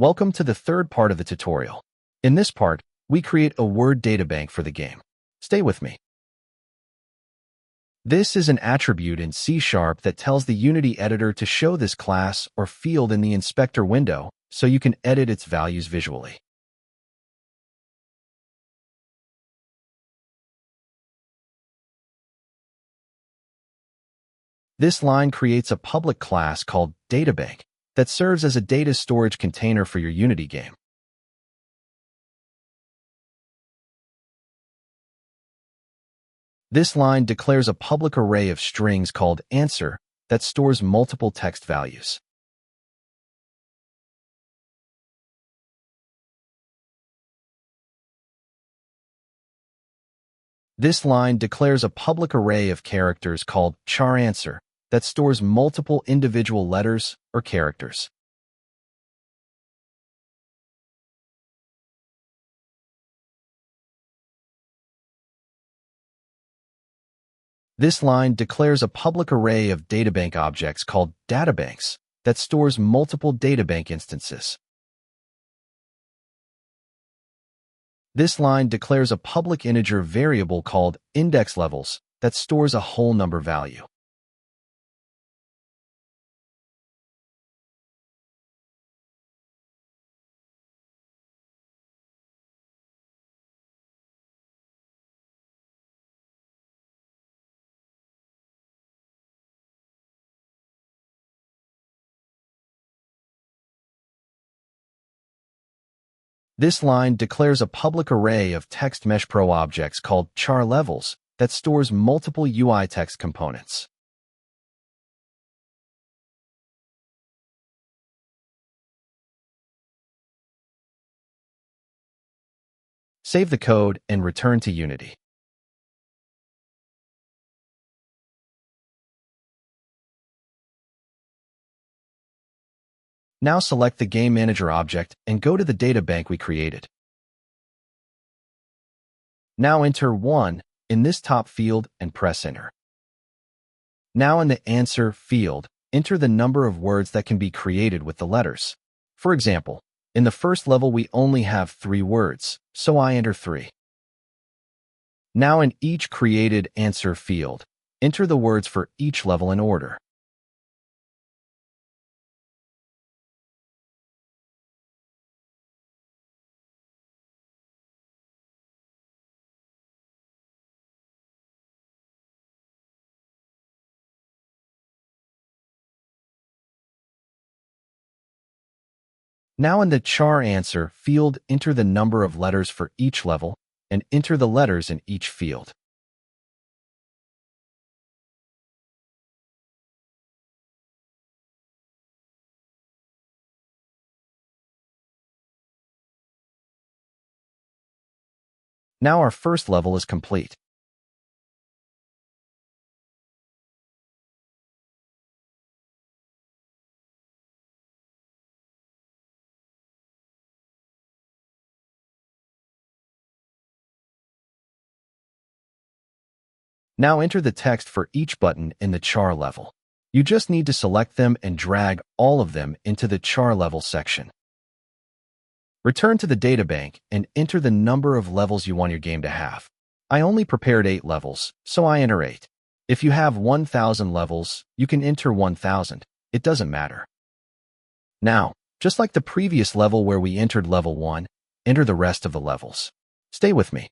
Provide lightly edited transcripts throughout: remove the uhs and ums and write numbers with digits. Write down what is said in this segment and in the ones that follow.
Welcome to the third part of the tutorial. In this part, we create a word databank for the game. Stay with me. This is an attribute in C# that tells the Unity editor to show this class or field in the inspector window so you can edit its values visually. This line creates a public class called databank that serves as a data storage container for your Unity game. This line declares a public array of strings called answer that stores multiple text values. This line declares a public array of characters called char answer that stores multiple individual letters or characters. This line declares a public array of databank objects called databanks that stores multiple databank instances. This line declares a public integer variable called index levels that stores a whole number value. This line declares a public array of text mesh pro objects called char levels that stores multiple UI text components. Save the code and return to Unity. Now select the Game Manager object and go to the databank we created. Now enter 1 in this top field and press Enter. Now in the Answer field, enter the number of words that can be created with the letters. For example, in the first level we only have 3 words, so I enter 3. Now in each created Answer field, enter the words for each level in order. Now in the char answer field, enter the number of letters for each level and enter the letters in each field. Now our first level is complete. Now enter the text for each button in the char level. You just need to select them and drag all of them into the char level section. Return to the databank and enter the number of levels you want your game to have. I only prepared 8 levels, so I enter 8. If you have 1,000 levels, you can enter 1,000. It doesn't matter. Now, just like the previous level where we entered level 1, enter the rest of the levels. Stay with me.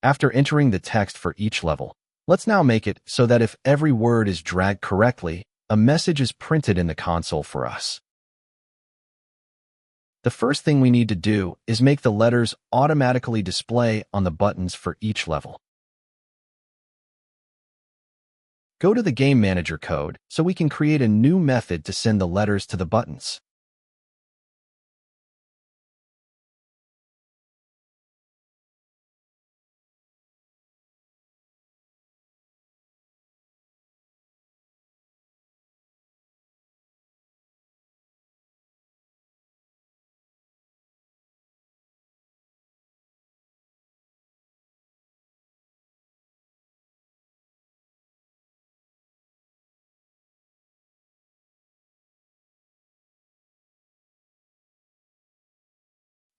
After entering the text for each level, let's now make it so that if every word is dragged correctly, a message is printed in the console for us. The first thing we need to do is make the letters automatically display on the buttons for each level. Go to the Game Manager code so we can create a new method to send the letters to the buttons.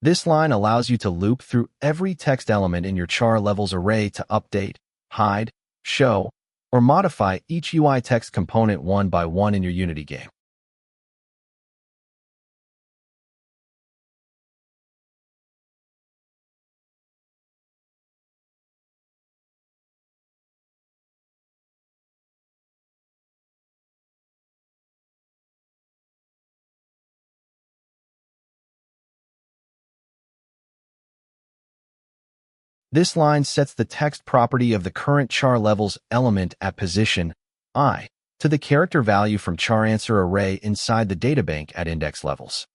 This line allows you to loop through every text element in your char levels array to update, hide, show, or modify each UI text component one by one in your Unity game. This line sets the text property of the current char levels element at position I to the character value from char answer array inside the databank at index levels.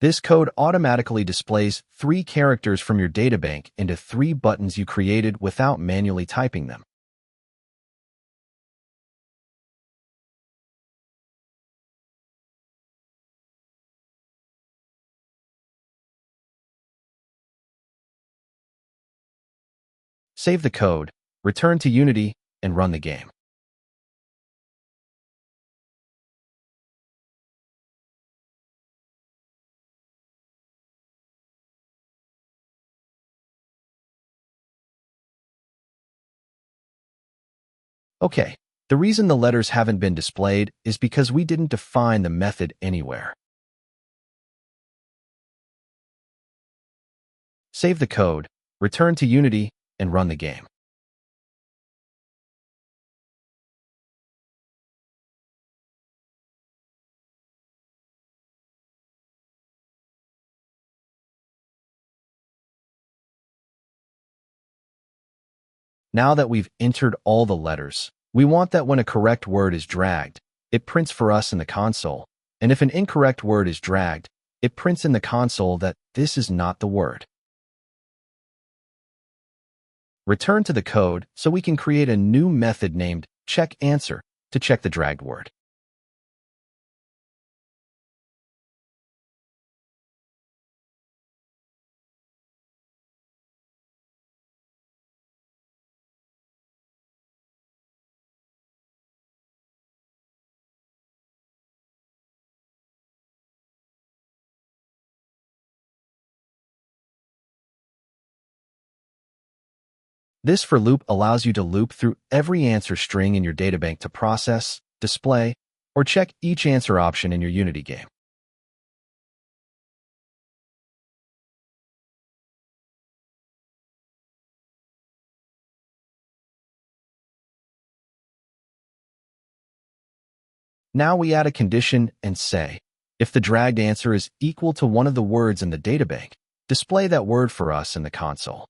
This code automatically displays 3 characters from your databank into 3 buttons you created without manually typing them. Save the code, return to Unity, and run the game. Okay, the reason the letters haven't been displayed is because we didn't define the method anywhere. Save the code, return to Unity, and run the game. Now that we've entered all the letters, we want that when a correct word is dragged, it prints for us in the console, and if an incorrect word is dragged, it prints in the console that this is not the word. Return to the code so we can create a new method named checkAnswer to check the dragged word. This for loop allows you to loop through every answer string in your databank to process, display, or check each answer option in your Unity game. Now we add a condition and say, if the dragged answer is equal to one of the words in the databank, display that word for us in the console.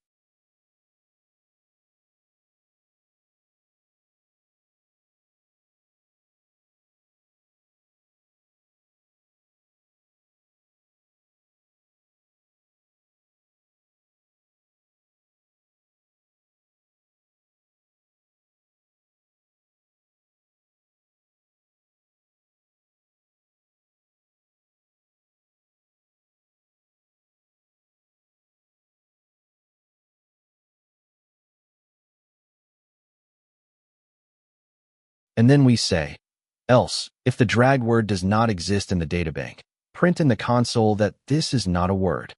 And then we say, else, if the dragged word does not exist in the databank, print in the console that this is not a word.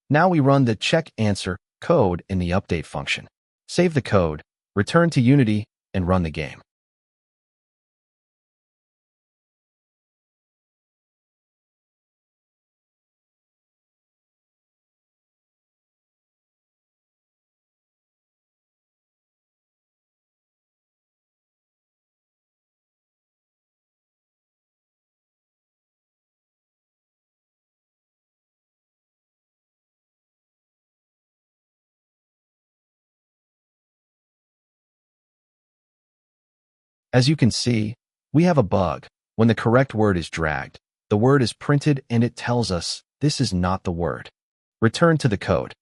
Now we run the check answer code in the update function. Save the code, return to Unity, and run the game. As you can see, we have a bug. When the correct word is dragged, the word is printed and it tells us this is not the word. Return to the code.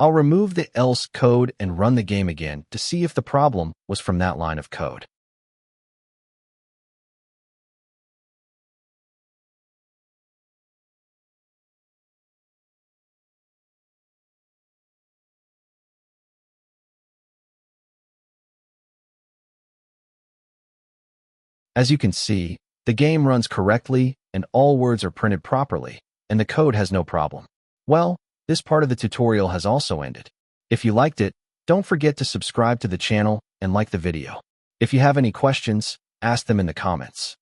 I'll remove the else code and run the game again to see if the problem was from that line of code. As you can see, the game runs correctly and all words are printed properly, and the code has no problem. Well, this part of the tutorial has also ended. If you liked it, don't forget to subscribe to the channel and like the video. If you have any questions, ask them in the comments.